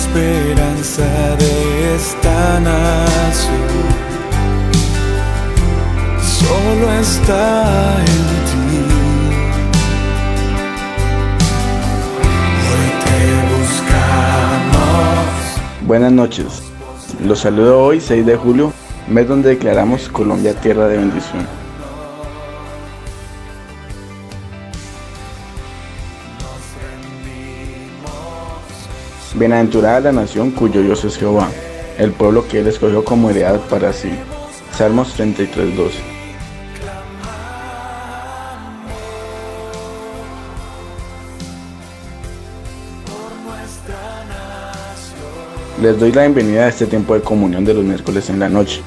esperanza de esta nación solo está en ti. Hoy te buscamos. Buenas noches, los saludo hoy 6 de julio, mes donde declaramos Colombia tierra de bendición. Bienaventurada la nación cuyo Dios es Jehová, el pueblo que Él escogió como heredad para sí. Salmos 33:12. Les doy la bienvenida a este tiempo de comunión de los miércoles en la noche.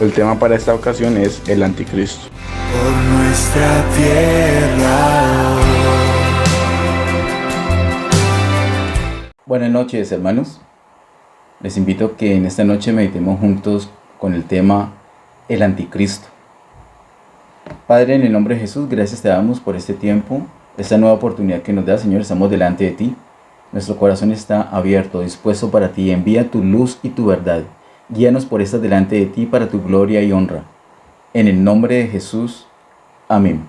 El tema para esta ocasión es el anticristo. Por nuestra tierra. Buenas noches, hermanos. Les invito a que en esta noche meditemos juntos con el tema el anticristo. Padre, en el nombre de Jesús, gracias te damos por este tiempo, esta nueva oportunidad que nos da, Señor. Estamos delante de ti. Nuestro corazón está abierto, dispuesto para ti. Envía tu luz y tu verdad. Guíanos por estas delante de ti para tu gloria y honra. En el nombre de Jesús. Amén.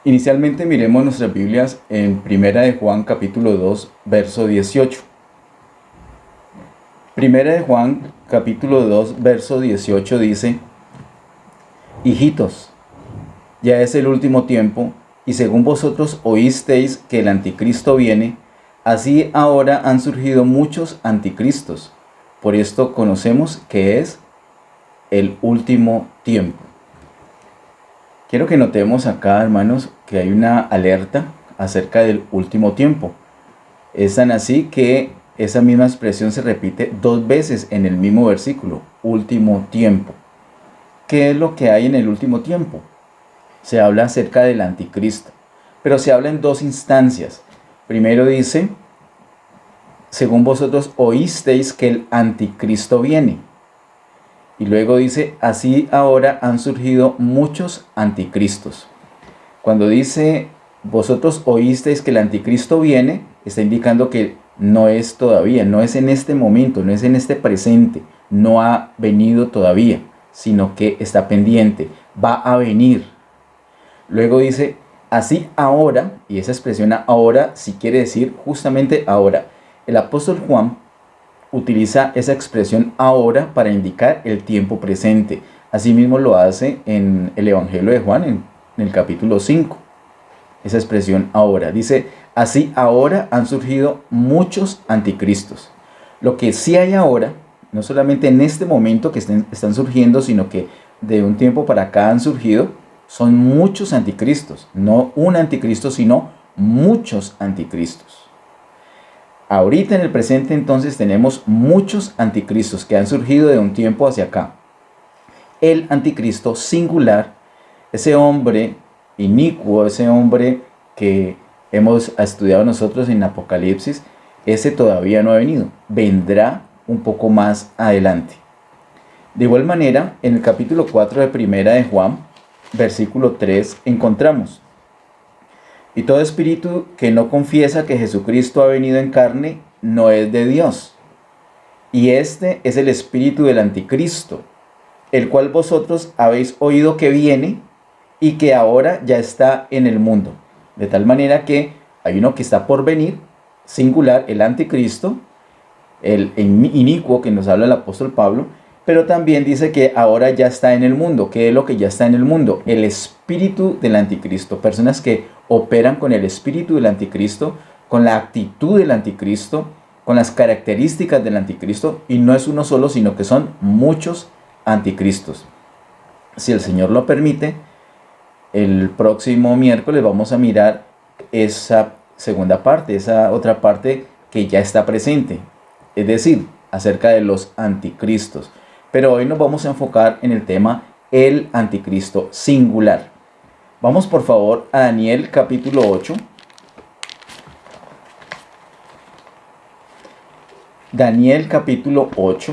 Inicialmente miremos nuestras Biblias en 1 de Juan capítulo 2, verso 18. 1 de Juan capítulo 2, verso 18 dice: Hijitos, ya es el último tiempo, y según vosotros oísteis que el anticristo viene, así ahora han surgido muchos anticristos. Por esto conocemos que es el último tiempo. Quiero que notemos acá, hermanos, que hay una alerta acerca del último tiempo. Es tan así que esa misma expresión se repite 2 veces en el mismo versículo, último tiempo. ¿Qué es lo que hay en el último tiempo? Se habla acerca del anticristo, pero se habla en 2 instancias. Primero dice: según vosotros oísteis que el anticristo viene. Y luego dice: así ahora han surgido muchos anticristos. Cuando dice vosotros oísteis que el anticristo viene, está indicando que no es todavía, no es en este momento, no es en este presente, no ha venido todavía, sino que está pendiente, va a venir. Luego dice: así ahora, y esa expresión ahora sí quiere decir justamente ahora. El apóstol Juan utiliza esa expresión ahora para indicar el tiempo presente. Asimismo lo hace en el Evangelio de Juan, en el capítulo 5. Esa expresión ahora. Dice: así ahora han surgido muchos anticristos. Lo que sí hay ahora, no solamente en este momento que están surgiendo, sino que de un tiempo para acá han surgido, son muchos anticristos. No un anticristo, sino muchos anticristos. Ahorita en el presente entonces tenemos muchos anticristos que han surgido de un tiempo hacia acá. El anticristo singular, ese hombre inicuo, ese hombre que hemos estudiado nosotros en Apocalipsis, ese todavía no ha venido. Vendrá un poco más adelante. De igual manera, en el capítulo 4 de 1 de Juan, versículo 3, encontramos: y todo espíritu que no confiesa que Jesucristo ha venido en carne no es de Dios. Y este es el espíritu del anticristo, el cual vosotros habéis oído que viene y que ahora ya está en el mundo. De tal manera que hay uno que está por venir, singular, el anticristo, el inicuo que nos habla el apóstol Pablo, pero también dice que ahora ya está en el mundo. ¿Qué es lo que ya está en el mundo? El espíritu del anticristo. Personas que operan con el espíritu del anticristo, con la actitud del anticristo, con las características del anticristo. Y no es uno solo, sino que son muchos anticristos. Si el Señor lo permite, el próximo miércoles vamos a mirar esa segunda parte, esa otra parte que ya está presente. Es decir, acerca de los anticristos. Pero hoy nos vamos a enfocar en el tema el anticristo singular. Vamos por favor a Daniel capítulo 8. Daniel capítulo 8,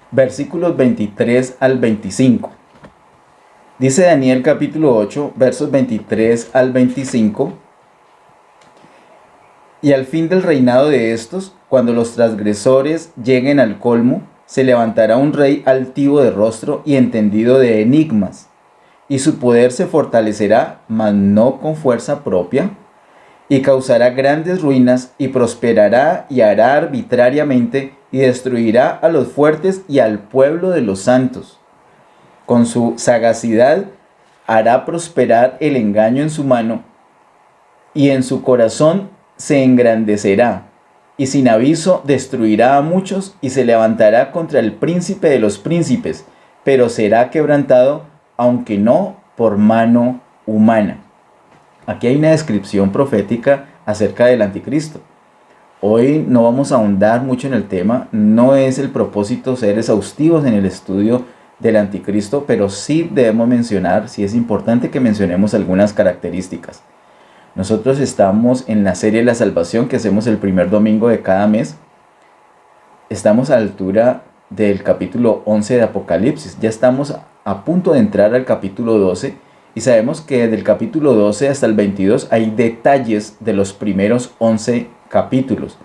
versículos 23 al 25. Dice Daniel capítulo 8, versos 23 al 25. Y al fin del reinado de estos, cuando los transgresores lleguen al colmo, se levantará un rey altivo de rostro y entendido de enigmas, y su poder se fortalecerá, mas no con fuerza propia, y causará grandes ruinas, y prosperará y hará arbitrariamente, y destruirá a los fuertes y al pueblo de los santos. Con su sagacidad hará prosperar el engaño en su mano, y en su corazón se engrandecerá, y sin aviso destruirá a muchos, y se levantará contra el príncipe de los príncipes, pero será quebrantado, aunque no por mano humana. Aquí hay una descripción profética acerca del anticristo. Hoy no vamos a ahondar mucho en el tema, no es el propósito ser exhaustivos en el estudio del anticristo, pero sí debemos mencionar, sí es importante que mencionemos algunas características. Nosotros estamos en la serie La Salvación que hacemos el primer domingo de cada mes. Estamos a la altura del capítulo 11 de Apocalipsis, ya estamos a punto de entrar al capítulo 12 y sabemos que del capítulo 12 hasta el 22 hay detalles de los primeros 11 capítulos.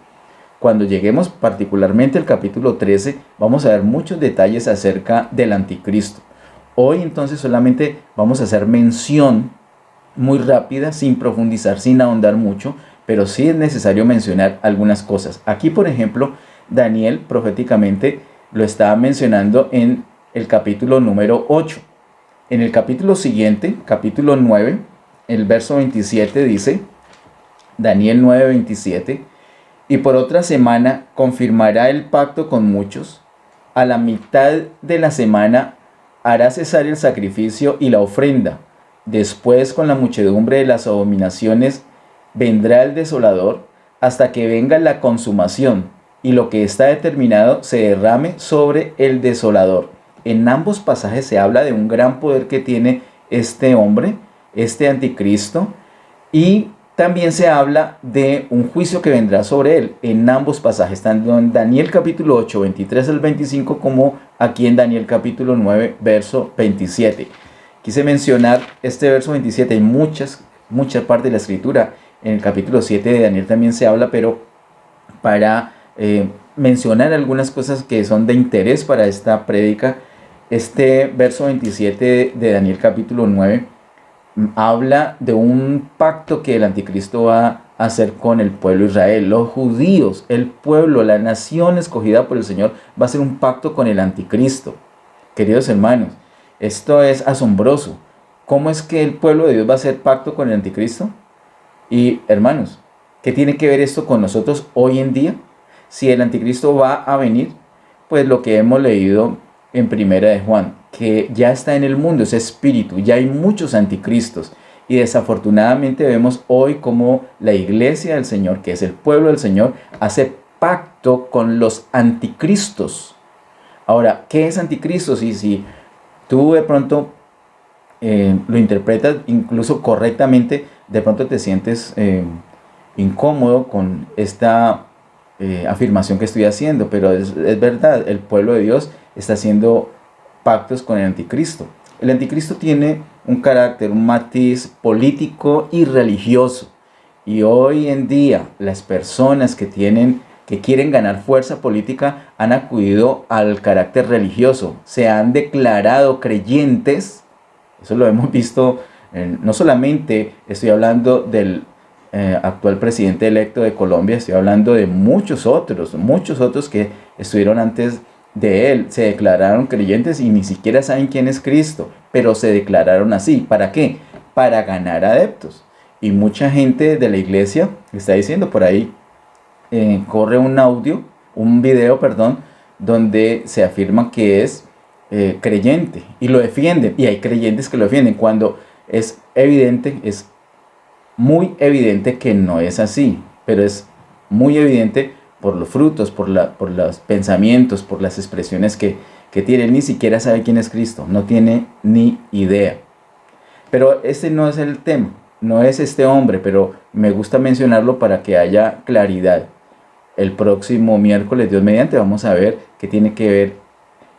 Cuando lleguemos particularmente al capítulo 13 vamos a ver muchos detalles acerca del anticristo. Hoy entonces solamente vamos a hacer mención muy rápida, sin profundizar, sin ahondar mucho, pero sí es necesario mencionar algunas cosas. Aquí, por ejemplo, Daniel proféticamente lo estaba mencionando en el capítulo número 8. En el capítulo siguiente, capítulo 9, el verso 27 dice, Daniel 9:27, y por otra semana confirmará el pacto con muchos, a la mitad de la semana hará cesar el sacrificio y la ofrenda, después con la muchedumbre de las abominaciones vendrá el desolador, hasta que venga la consumación, y lo que está determinado se derrame sobre el desolador. En ambos pasajes se habla de un gran poder que tiene este hombre, este anticristo, y también se habla de un juicio que vendrá sobre él. En ambos pasajes, tanto en Daniel capítulo 8, 23 al 25, como aquí en Daniel capítulo 9, verso 27. Quise mencionar este verso 27, hay muchas partes de la escritura. En el capítulo 7 de Daniel también se habla, pero para mencionar algunas cosas que son de interés para esta prédica, este verso 27 de Daniel capítulo 9 habla de un pacto que el anticristo va a hacer con el pueblo de Israel. Los judíos, el pueblo, la nación escogida por el Señor, va a hacer un pacto con el anticristo. Queridos hermanos, esto es asombroso. ¿Cómo es que el pueblo de Dios va a hacer pacto con el anticristo? Y hermanos, ¿qué tiene que ver esto con nosotros hoy en día? Si el anticristo va a venir, pues lo que hemos leído en Primera de Juan, que ya está en el mundo, ese espíritu, ya hay muchos anticristos. Y desafortunadamente vemos hoy como la iglesia del Señor, que es el pueblo del Señor, hace pacto con los anticristos. Ahora, ¿qué es anticristo? Si tú de pronto lo interpretas incluso correctamente, de pronto te sientes incómodo con esta afirmación que estoy haciendo, pero es verdad, el pueblo de Dios está haciendo pactos con el anticristo. El anticristo tiene un carácter, un matiz político y religioso, y hoy en día las personas que quieren ganar fuerza política han acudido al carácter religioso, se han declarado creyentes. Eso lo hemos visto, no solamente estoy hablando del actual presidente electo de Colombia, estoy hablando de muchos otros que estuvieron antes de él, se declararon creyentes y ni siquiera saben quién es Cristo, pero se declararon así. ¿Para qué? Para ganar adeptos. Y mucha gente de la iglesia está diciendo por ahí, corre un video, donde se afirma que es creyente y lo defienden, y hay creyentes que lo defienden cuando es evidente, es muy evidente que no es así, pero es muy evidente por los frutos, por los pensamientos, por las expresiones que tiene. Él ni siquiera sabe quién es Cristo, no tiene ni idea. Pero este no es el tema, no es este hombre, pero me gusta mencionarlo para que haya claridad. El próximo miércoles, Dios mediante, vamos a ver qué tiene que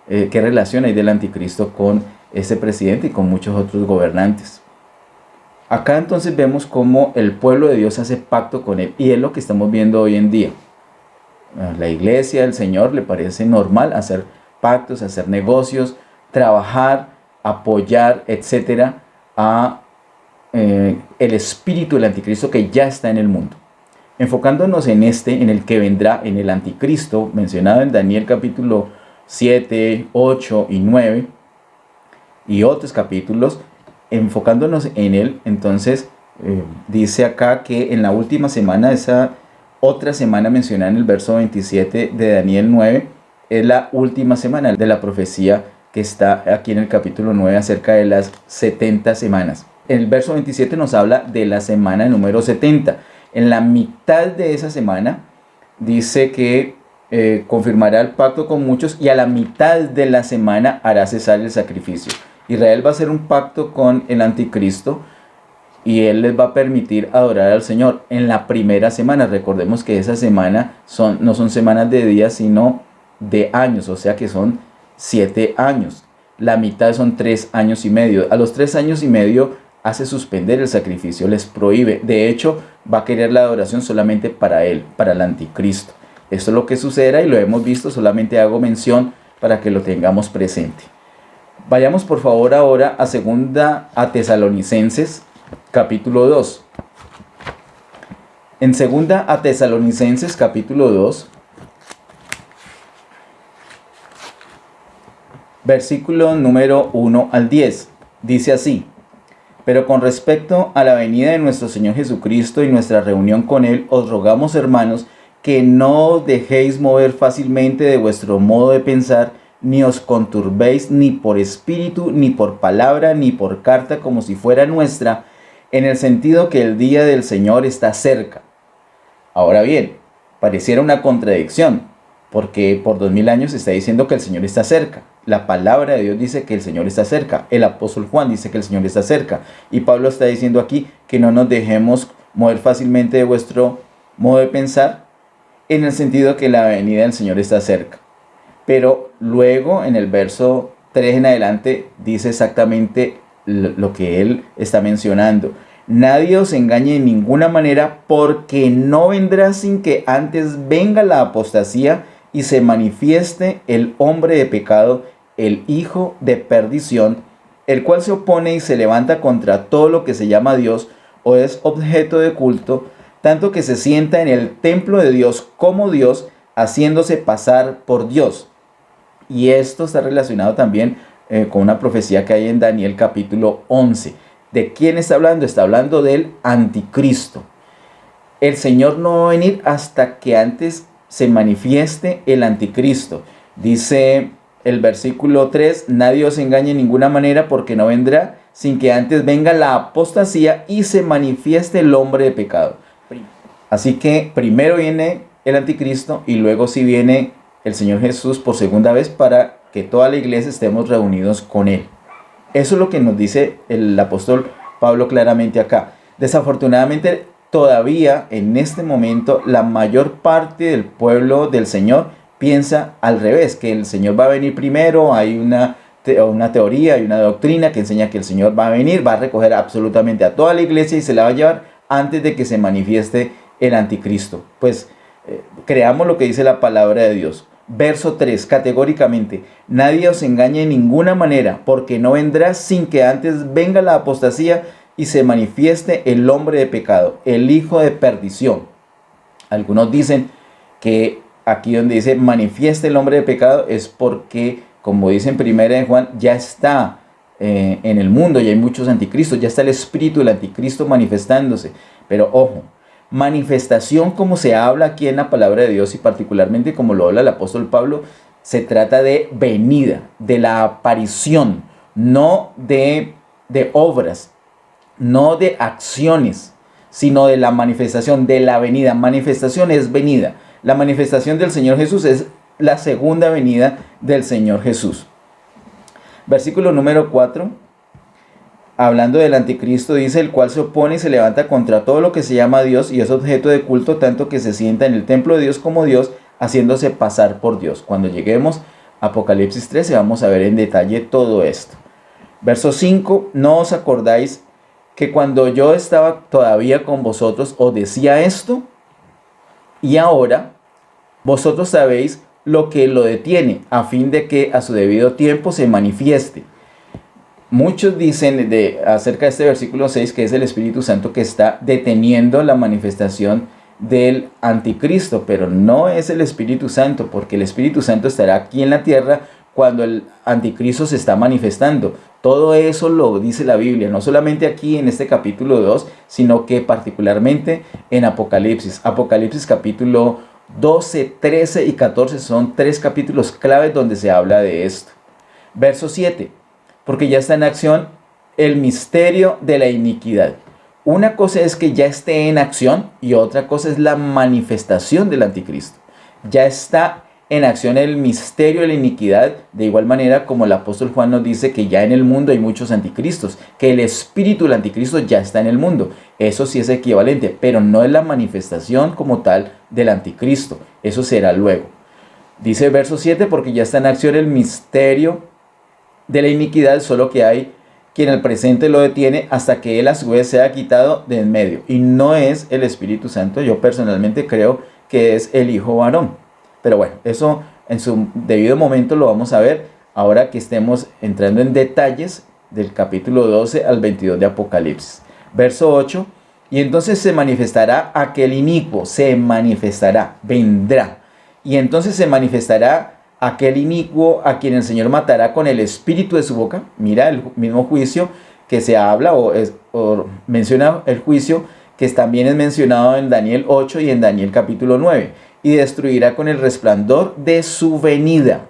ver, qué relación hay del anticristo con este presidente y con muchos otros gobernantes. Acá entonces vemos cómo el pueblo de Dios hace pacto con Él, y es lo que estamos viendo hoy en día. A la iglesia del Señor le parece normal hacer pactos, hacer negocios, trabajar, apoyar, etcétera, a el espíritu del anticristo que ya está en el mundo. Enfocándonos en en el que vendrá, en el anticristo, mencionado en Daniel capítulo 7, 8 y 9, y otros capítulos, enfocándonos en él, entonces dice acá que en la última semana, esa otra semana mencionada en el verso 27 de Daniel 9, es la última semana de la profecía que está aquí en el capítulo 9 acerca de las 70 semanas. El verso 27 nos habla de la semana número 70. En la mitad de esa semana dice que confirmará el pacto con muchos, y a la mitad de la semana hará cesar el sacrificio. Israel va a hacer un pacto con el anticristo y él les va a permitir adorar al Señor en la primera semana. Recordemos que esa semana no son semanas de días, sino de años, o sea que son 7 años. La mitad son 3 años y medio. A los 3 años y medio hace suspender el sacrificio, les prohíbe. De hecho, va a querer la adoración solamente para él, para el anticristo. Esto es lo que sucederá y lo hemos visto, solamente hago mención para que lo tengamos presente. Vayamos por favor ahora a Tesalonicenses capítulo 2. En segunda a Tesalonicenses capítulo 2, versículo número 1 al 10, dice así: pero con respecto a la venida de nuestro Señor Jesucristo y nuestra reunión con Él, os rogamos, hermanos, que no os dejéis mover fácilmente de vuestro modo de pensar, ni os conturbéis ni por espíritu, ni por palabra, ni por carta, como si fuera nuestra, en el sentido que el día del Señor está cerca. Ahora bien, pareciera una contradicción, porque por 2000 años se está diciendo que el Señor está cerca. La palabra de Dios dice que el Señor está cerca. El apóstol Juan dice que el Señor está cerca. Y Pablo está diciendo aquí que no nos dejemos mover fácilmente de vuestro modo de pensar, en el sentido que la venida del Señor está cerca. Pero luego en el verso 3 en adelante dice exactamente lo que él está mencionando. Nadie os engañe en ninguna manera, porque no vendrá sin que antes venga la apostasía y se manifieste el hombre de pecado, el hijo de perdición, el cual se opone y se levanta contra todo lo que se llama Dios o es objeto de culto, tanto que se sienta en el templo de Dios como Dios, haciéndose pasar por Dios. Y esto está relacionado también con una profecía que hay en Daniel capítulo 11. ¿De quién está hablando? Está hablando del anticristo. El Señor no va a venir hasta que antes se manifieste el anticristo. Dice el versículo 3, nadie os engañe en ninguna manera, porque no vendrá sin que antes venga la apostasía y se manifieste el hombre de pecado. Así que primero viene el anticristo y luego sí viene el Señor Jesús por segunda vez para que toda la iglesia estemos reunidos con Él. Eso es lo que nos dice el apóstol Pablo claramente acá. Desafortunadamente, todavía en este momento la mayor parte del pueblo del Señor piensa al revés, que el Señor va a venir primero. Hay una teoría, hay una doctrina que enseña que el Señor va a venir, va a recoger absolutamente a toda la iglesia y se la va a llevar antes de que se manifieste el anticristo. Pues creamos lo que dice la palabra de Dios. Verso 3, categóricamente, nadie os engañe en ninguna manera, porque no vendrá sin que antes venga la apostasía y se manifieste el hombre de pecado, el hijo de perdición. Algunos dicen que aquí donde dice manifieste el hombre de pecado es porque, como dice en primera de Juan, ya está en el mundo, ya hay muchos anticristos, ya está el espíritu del anticristo manifestándose. Pero ojo, manifestación, como se habla aquí en la palabra de Dios y particularmente como lo habla el apóstol Pablo, se trata de venida, de la aparición, no de obras, no de acciones, sino de la manifestación, de la venida. Manifestación es venida. La manifestación del Señor Jesús es la segunda venida del Señor Jesús. Versículo número 4. Hablando del anticristo, dice, el cual se opone y se levanta contra todo lo que se llama Dios y es objeto de culto, tanto que se sienta en el templo de Dios como Dios, haciéndose pasar por Dios. Cuando lleguemos a Apocalipsis 13 vamos a ver en detalle todo esto. Verso 5, no os acordáis que cuando yo estaba todavía con vosotros os decía esto, y ahora vosotros sabéis lo que lo detiene, a fin de que a su debido tiempo se manifieste. Muchos dicen acerca de este versículo 6 que es el Espíritu Santo que está deteniendo la manifestación del anticristo, pero no es el Espíritu Santo, porque el Espíritu Santo estará aquí en la tierra cuando el anticristo se está manifestando. Todo eso lo dice la Biblia, no solamente aquí en este capítulo 2, sino que particularmente en Apocalipsis. Apocalipsis capítulo 12, 13 y 14 son 3 capítulos claves donde se habla de esto. Verso 7, porque ya está en acción el misterio de la iniquidad. Una cosa es que ya esté en acción y otra cosa es la manifestación del anticristo. Ya está en acción el misterio de la iniquidad, de igual manera como el apóstol Juan nos dice que ya en el mundo hay muchos anticristos, que el espíritu del anticristo ya está en el mundo. Eso sí es equivalente, pero no es la manifestación como tal del anticristo. Eso será luego. Dice el verso 7, porque ya está en acción el misterio de la iniquidad, solo que hay quien al presente lo detiene hasta que él a su vez sea quitado de en medio. Y no es el Espíritu Santo, yo personalmente creo que es el Hijo varón. Pero bueno, eso en su debido momento lo vamos a ver ahora que estemos entrando en detalles del capítulo 12 al 22 de Apocalipsis. Verso 8, y entonces se manifestará aquel inicuo, se manifestará, vendrá. Y entonces se manifestará aquel inicuo a quien el Señor matará con el espíritu de su boca. Mira el mismo juicio que se habla o menciona el juicio que también es mencionado en Daniel 8 y en Daniel capítulo 9. Y destruirá con el resplandor de su venida.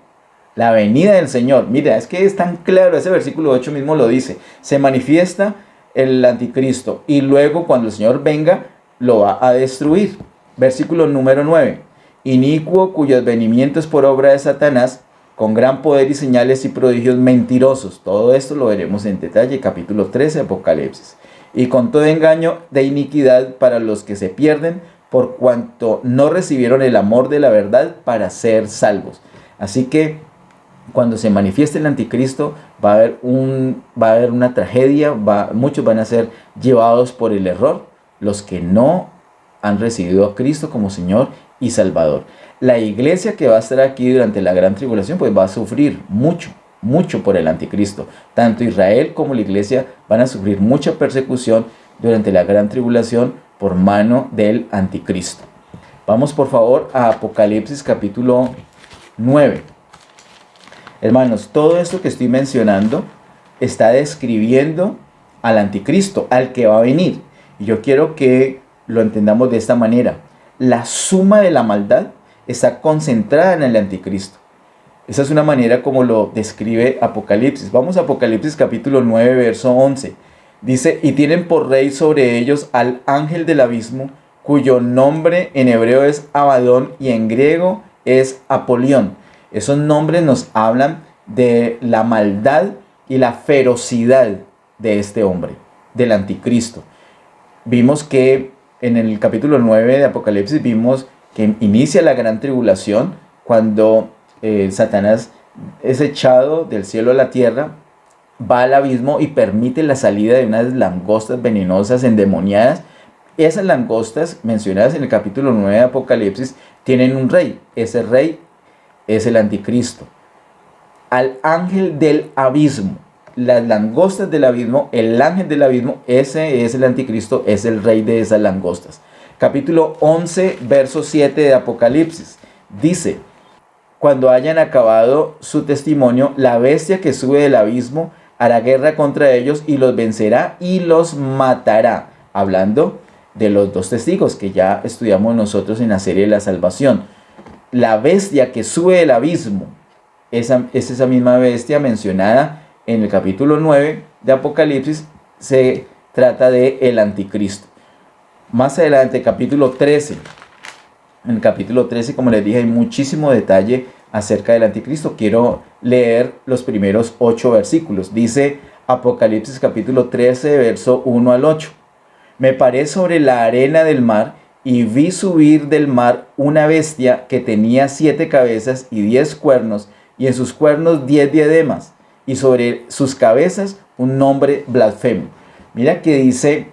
La venida del Señor. Mira, es que es tan claro, ese versículo 8 mismo lo dice. Se manifiesta el anticristo y luego cuando el Señor venga lo va a destruir. Versículo número 9. Inicuo cuyo advenimiento es por obra de Satanás, con gran poder y señales y prodigios mentirosos. Todo esto lo veremos en detalle, capítulo 13 de Apocalipsis. Y con todo engaño de iniquidad para los que se pierden, por cuanto no recibieron el amor de la verdad para ser salvos. Así que cuando se manifieste el anticristo va a haber una tragedia, muchos van a ser llevados por el error, los que no han recibido a Cristo como Señor y Salvador. La iglesia que va a estar aquí durante la gran tribulación pues va a sufrir mucho por el anticristo. Tanto Israel como la iglesia van a sufrir mucha persecución durante la gran tribulación por mano del anticristo. Vamos por favor a Apocalipsis capítulo 9. Hermanos, todo esto que estoy mencionando está describiendo al anticristo, al que va a venir. Y yo quiero que lo entendamos de esta manera. La suma de la maldad está concentrada en el anticristo. Esa es una manera como lo describe Apocalipsis. Vamos a Apocalipsis capítulo 9, verso 11. Dice, y tienen por rey sobre ellos al ángel del abismo, cuyo nombre en hebreo es Abadón y en griego es Apolión. Esos nombres nos hablan de la maldad y la ferocidad de este hombre, del anticristo. Vimos que en el capítulo 9 de Apocalipsis vimos que inicia la gran tribulación cuando Satanás es echado del cielo a la tierra, va al abismo y permite la salida de unas langostas venenosas endemoniadas. Esas langostas mencionadas en el capítulo 9 de Apocalipsis tienen un rey. Ese rey es el anticristo. Al ángel del abismo, las langostas del abismo, el ángel del abismo, ese es el anticristo, es el rey de esas langostas. Capítulo 11, verso 7 de Apocalipsis, dice, cuando hayan acabado su testimonio, la bestia que sube del abismo hará guerra contra ellos y los vencerá y los matará. Hablando de los dos testigos que ya estudiamos nosotros en la serie de la salvación. La bestia que sube del abismo es esa misma bestia mencionada en el capítulo 9 de Apocalipsis. Se trata de el anticristo. Más adelante, capítulo 13. En el capítulo 13, como les dije, hay muchísimo detalle acerca del anticristo. Quiero leer los primeros 8 versículos. Dice Apocalipsis capítulo 13, verso 1 al 8. Me paré sobre la arena del mar y vi subir del mar una bestia que tenía 7 cabezas y 10 cuernos, y en sus cuernos 10 diademas, y sobre sus cabezas un nombre blasfemo. Mira que dice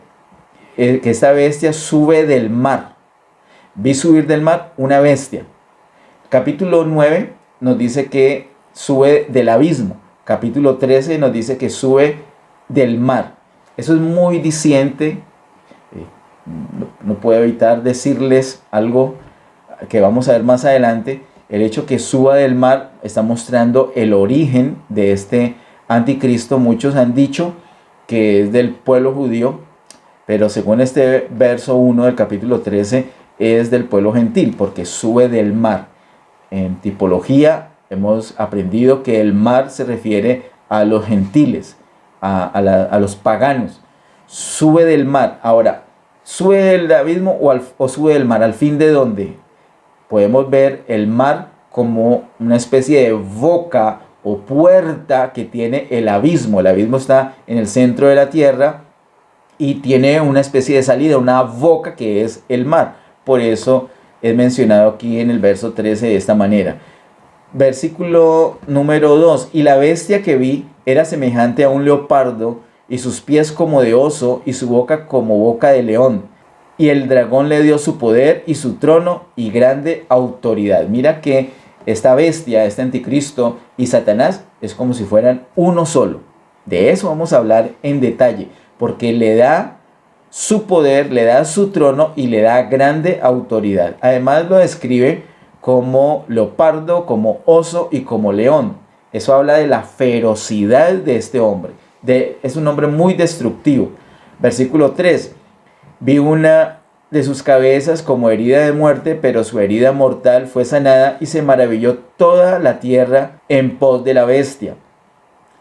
que esta bestia sube del mar. Vi subir del mar una bestia. Capítulo 9 nos dice que sube del abismo. Capítulo 13 nos dice que sube del mar. Eso es muy diciente. No puedo evitar decirles algo que vamos a ver más adelante. El hecho que suba del mar está mostrando el origen de este anticristo. Muchos han dicho que es del pueblo judío, pero según este verso 1 del capítulo 13 es del pueblo gentil, porque sube del mar. En tipología hemos aprendido que el mar se refiere a los gentiles, a los paganos. Sube del mar. Ahora, ¿sube del abismo o sube del mar? ¿Al fin de dónde? Podemos ver el mar como una especie de boca o puerta que tiene el abismo. El abismo está en el centro de la tierra y tiene una especie de salida, una boca que es el mar. Por eso es mencionado aquí en el verso 13 de esta manera. Versículo número 2. Y la bestia que vi era semejante a un leopardo, y sus pies como de oso, y su boca como boca de león. Y el dragón le dio su poder y su trono y grande autoridad. Mira que esta bestia, este anticristo y Satanás es como si fueran uno solo. De eso vamos a hablar en detalle, porque le da su poder, le da su trono y le da grande autoridad. Además lo describe como leopardo, como oso y como león. Eso habla de la ferocidad de este hombre. Es un hombre muy destructivo. Versículo 3. Vi una de sus cabezas como herida de muerte, pero su herida mortal fue sanada, y se maravilló toda la tierra en pos de la bestia.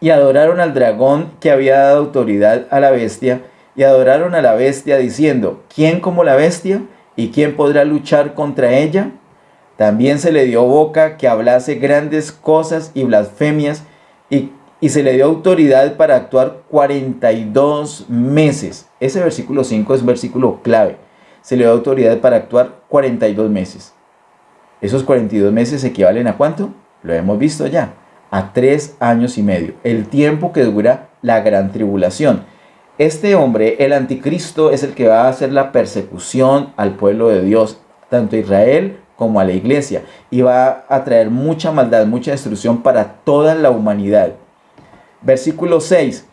Y adoraron al dragón que había dado autoridad a la bestia, y adoraron a la bestia diciendo: ¿quién como la bestia? ¿Y quién podrá luchar contra ella? También se le dio boca que hablase grandes cosas y blasfemias, y se le dio autoridad para actuar 42 meses. Ese versículo 5 es un versículo clave. Se le dio autoridad para actuar 42 meses. Esos 42 meses equivalen ¿a cuánto? Lo hemos visto ya. A 3 años y medio. El tiempo que dura la gran tribulación. Este hombre, el anticristo, es el que va a hacer la persecución al pueblo de Dios, tanto a Israel como a la iglesia. Y va a traer mucha maldad, mucha destrucción para toda la humanidad. Versículo 6.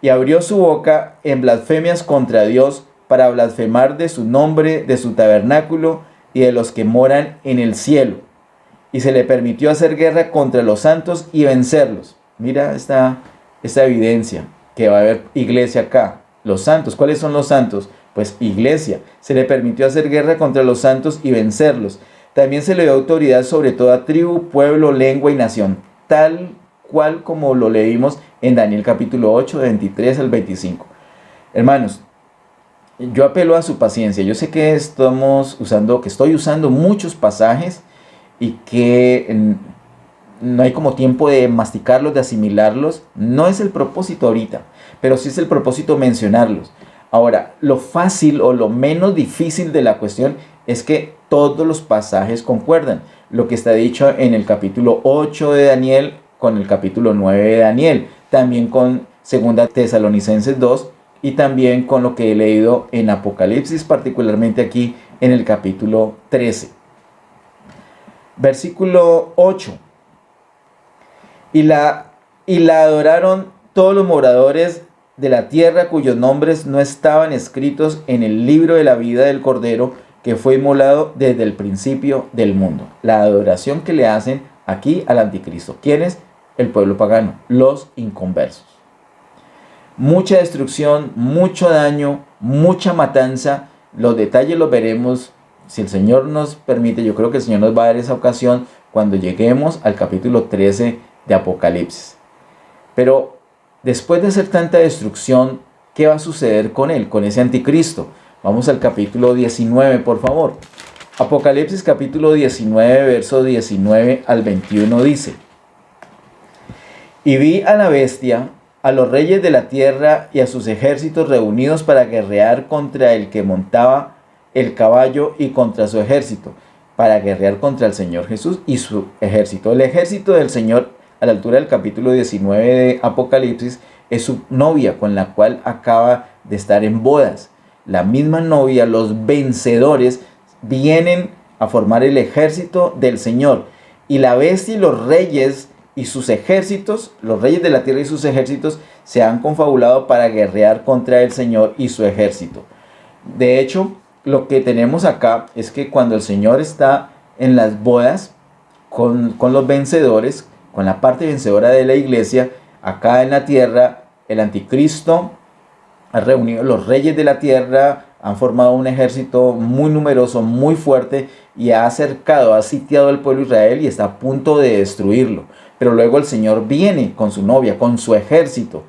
Y abrió su boca en blasfemias contra Dios, para blasfemar de su nombre, de su tabernáculo y de los que moran en el cielo. Y se le permitió hacer guerra contra los santos y vencerlos. Mira esta evidencia que va a haber iglesia acá. Los santos, ¿cuáles son los santos? Pues iglesia. Se le permitió hacer guerra contra los santos y vencerlos. También se le dio autoridad sobre toda tribu, pueblo, lengua y nación, tal cual como lo leímos en Daniel capítulo 8, de 23 al 25. Hermanos, yo apelo a su paciencia. Yo sé que estoy usando muchos pasajes y que no hay como tiempo de masticarlos, de asimilarlos. No es el propósito ahorita, pero sí es el propósito mencionarlos. Ahora, lo fácil o lo menos difícil de la cuestión es que todos los pasajes concuerdan. Lo que está dicho en el capítulo 8 de Daniel con el capítulo 9 de Daniel, también con 2 Tesalonicenses 2 y también con lo que he leído en Apocalipsis, particularmente aquí en el capítulo 13. Versículo 8. Y la adoraron todos los moradores de la tierra cuyos nombres no estaban escritos en el libro de la vida del Cordero, que fue inmolado desde el principio del mundo. La adoración que le hacen aquí al anticristo. ¿Quién es? El pueblo pagano, los inconversos. Mucha destrucción, mucho daño, mucha matanza. Los detalles los veremos, si el Señor nos permite. Yo creo que el Señor nos va a dar esa ocasión cuando lleguemos al capítulo 13 de Apocalipsis. Pero después de hacer tanta destrucción, ¿qué va a suceder con él, con ese anticristo? Vamos al capítulo 19, por favor. Apocalipsis capítulo 19, verso 19 al 21 dice: Y vi a la bestia, a los reyes de la tierra y a sus ejércitos reunidos para guerrear contra el que montaba el caballo y contra su ejército, para guerrear contra el Señor Jesús y su ejército. El ejército del Señor, a la altura del capítulo 19 de Apocalipsis, es su novia, con la cual acaba de estar en bodas. La misma novia, los vencedores, vienen a formar el ejército del Señor. Y la bestia y los reyes y sus ejércitos, los reyes de la tierra y sus ejércitos, se han confabulado para guerrear contra el Señor y su ejército. De hecho, lo que tenemos acá es que cuando el Señor está en las bodas con los vencedores, con la parte vencedora de la iglesia, acá en la tierra, el anticristo ha reunido los reyes de la tierra, han formado un ejército muy numeroso, muy fuerte, y ha acercado, ha sitiado al pueblo de Israel y está a punto de destruirlo. Pero luego el Señor viene con su novia, con su ejército.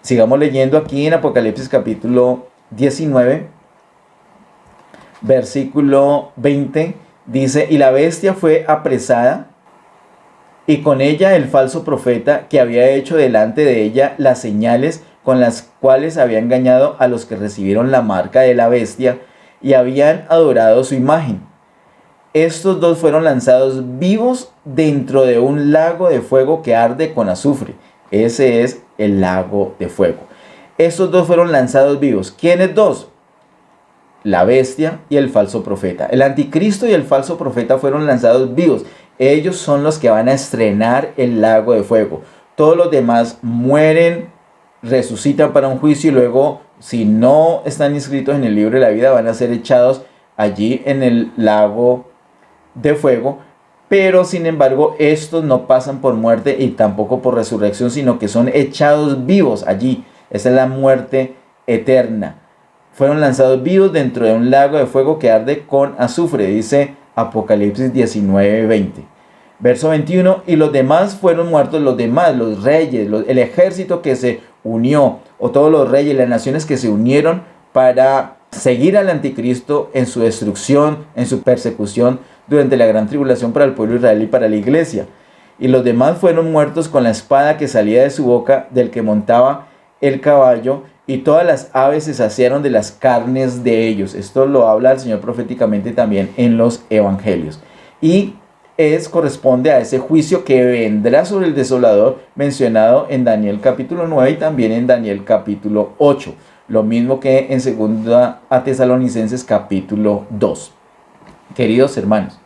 Sigamos leyendo aquí en Apocalipsis capítulo 19, versículo 20, dice: y la bestia fue apresada, y con ella el falso profeta, que había hecho delante de ella las señales con las cuales había engañado a los que recibieron la marca de la bestia y habían adorado su imagen. Estos dos fueron lanzados vivos dentro de un lago de fuego que arde con azufre. Ese es el lago de fuego. Estos dos fueron lanzados vivos. ¿Quiénes dos? La bestia y el falso profeta. El anticristo y el falso profeta fueron lanzados vivos. Ellos son los que van a estrenar el lago de fuego. Todos los demás mueren, resucitan para un juicio y luego, si no están inscritos en el libro de la vida, van a ser echados allí en el lago de fuego. Pero sin embargo, estos no pasan por muerte y tampoco por resurrección, sino que son echados vivos allí. Esa es la muerte eterna. Fueron lanzados vivos dentro de un lago de fuego que arde con azufre, dice Apocalipsis 19:20. Verso 21, y los demás fueron muertos, los demás, los reyes, el ejército que se unió, o todos los reyes, las naciones que se unieron para seguir al anticristo en su destrucción, en su persecución durante la gran tribulación para el pueblo de Israel y para la iglesia. Y los demás fueron muertos con la espada que salía de su boca del que montaba el caballo, y todas las aves se saciaron de las carnes de ellos. Esto lo habla el Señor proféticamente también en los evangelios. Y corresponde a ese juicio que vendrá sobre el desolador mencionado en Daniel capítulo 9 y también en Daniel capítulo 8. Lo mismo que en 2 Tesalonicenses capítulo 2. Queridos hermanos,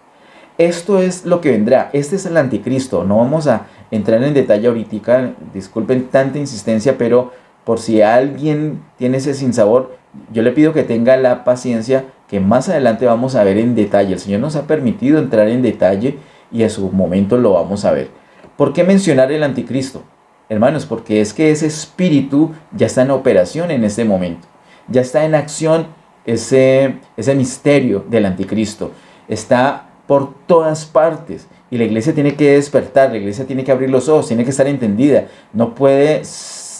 esto es lo que vendrá. Este es el anticristo. No vamos a entrar en detalle ahorita. Disculpen tanta insistencia, pero por si alguien tiene ese sinsabor, yo le pido que tenga la paciencia, que más adelante vamos a ver en detalle. El Señor nos ha permitido entrar en detalle y a su momento lo vamos a ver. ¿Por qué mencionar el anticristo? Hermanos, porque es que ese espíritu ya está en operación en este momento. Ya está en acción ese misterio del anticristo. Está por todas partes y la iglesia tiene que despertar, la iglesia tiene que abrir los ojos, tiene que estar entendida. No puede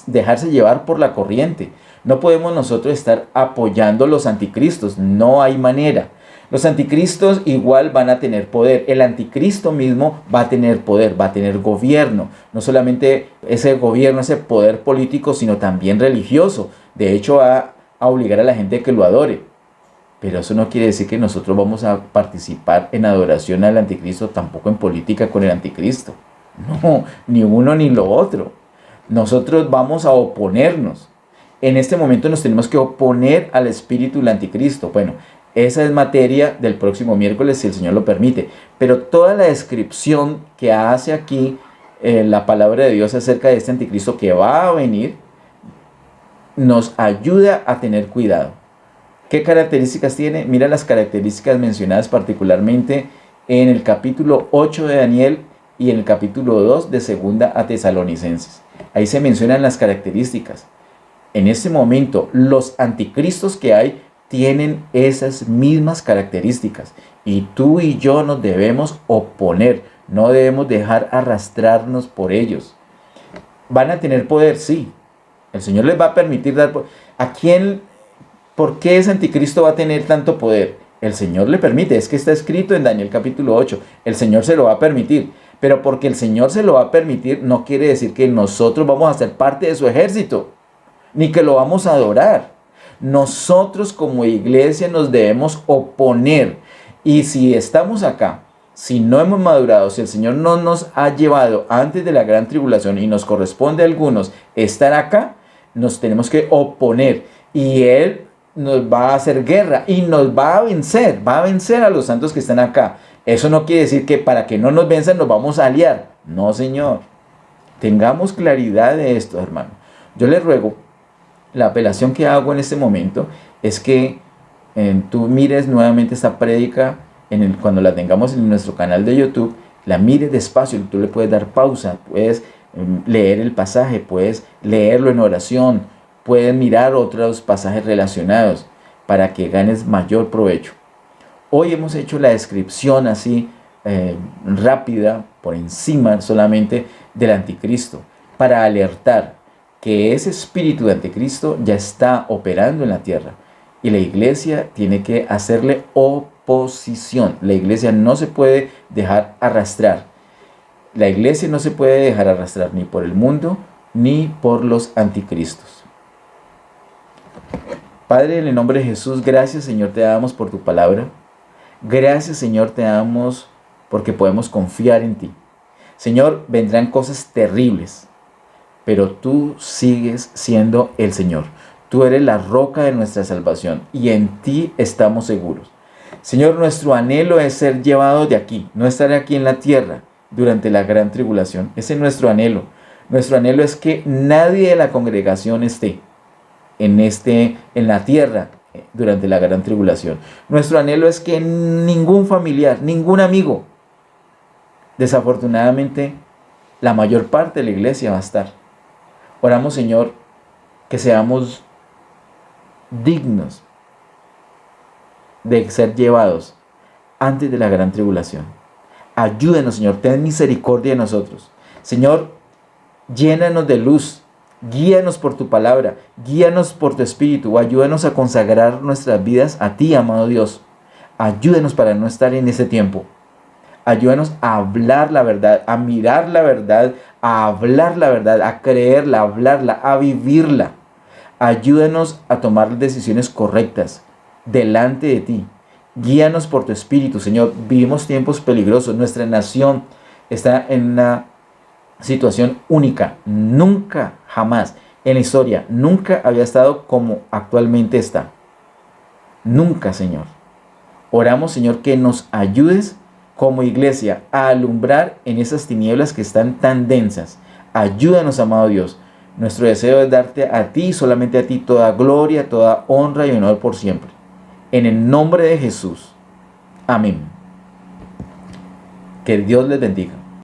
dejarse llevar por la corriente. No podemos nosotros estar apoyando los anticristos, no hay manera. Los anticristos igual van a tener poder. El anticristo mismo va a tener poder, va a tener gobierno. No solamente ese gobierno, ese poder político, sino también religioso. De hecho, va a obligar a la gente que lo adore. Pero eso no quiere decir que nosotros vamos a participar en adoración al anticristo, tampoco en política con el anticristo. No, ni uno ni lo otro. Nosotros vamos a oponernos. En este momento nos tenemos que oponer al espíritu del anticristo. Bueno, esa es materia del próximo miércoles, si el Señor lo permite. Pero toda la descripción que hace aquí la palabra de Dios acerca de este anticristo que va a venir, nos ayuda a tener cuidado. ¿Qué características tiene? Mira las características mencionadas particularmente en el capítulo 8 de Daniel y en el capítulo 2 de 2 Tesalonicenses. Ahí se mencionan las características. En este momento, los anticristos que hay tienen esas mismas características. Y tú y yo nos debemos oponer. No debemos dejar arrastrarnos por ellos. ¿Van a tener poder? Sí. El Señor les va a permitir dar poder. ¿A quién? ¿Por qué ese anticristo va a tener tanto poder? El Señor le permite. Es que está escrito en Daniel capítulo 8. El Señor se lo va a permitir. Pero porque el Señor se lo va a permitir, no quiere decir que nosotros vamos a ser parte de su ejército, ni que lo vamos a adorar. Nosotros como iglesia nos debemos oponer. Y si estamos acá, si no hemos madurado, si el Señor no nos ha llevado antes de la gran tribulación y nos corresponde a algunos estar acá, nos tenemos que oponer y Él nos va a hacer guerra y nos va a vencer a los santos que están acá. Eso no quiere decir que para que no nos venzan nos vamos a aliar. No, Señor. Tengamos claridad de esto, hermano. Yo les ruego, la apelación que hago en este momento es que tú mires nuevamente esta prédica cuando la tengamos en nuestro canal de YouTube, la mires despacio, tú le puedes dar pausa, puedes leer el pasaje, puedes leerlo en oración, puedes mirar otros pasajes relacionados para que ganes mayor provecho. Hoy hemos hecho la descripción así rápida, por encima solamente del anticristo, para alertar que ese espíritu de anticristo ya está operando en la tierra y la iglesia tiene que hacerle oposición. La iglesia no se puede dejar arrastrar. La iglesia no se puede dejar arrastrar ni por el mundo ni por los anticristos. Padre, en el nombre de Jesús, gracias, Señor, te damos por tu palabra. Gracias, Señor, te damos porque podemos confiar en ti. Señor, vendrán cosas terribles, pero tú sigues siendo el Señor. Tú eres la roca de nuestra salvación y en ti estamos seguros. Señor, nuestro anhelo es ser llevados de aquí, no estar aquí en la tierra durante la gran tribulación. Ese es nuestro anhelo. Nuestro anhelo es que nadie de la congregación esté en la tierra durante la gran tribulación. Nuestro anhelo es que ningún familiar, ningún amigo, desafortunadamente, la mayor parte de la iglesia va a estar. Oramos, Señor, que seamos dignos de ser llevados antes de la gran tribulación. Ayúdenos, Señor, ten misericordia de nosotros. Señor, llénanos de luz, guíanos por tu palabra, guíanos por tu espíritu, ayúdanos a consagrar nuestras vidas a ti, amado Dios. Ayúdenos para no estar en ese tiempo. Ayúdanos a hablar la verdad, a mirar la verdad, a hablar la verdad, a creerla, a hablarla, a vivirla. Ayúdanos a tomar decisiones correctas delante de ti. Guíanos por tu espíritu, Señor. Vivimos tiempos peligrosos. Nuestra nación está en una situación única. Nunca, jamás en la historia, nunca había estado como actualmente está. Nunca, Señor. Oramos, Señor, que nos ayudes como iglesia a alumbrar en esas tinieblas que están tan densas. Ayúdanos, amado Dios. Nuestro deseo es darte a ti, solamente a ti, toda gloria, toda honra y honor por siempre. En el nombre de Jesús. Amén. Que Dios les bendiga.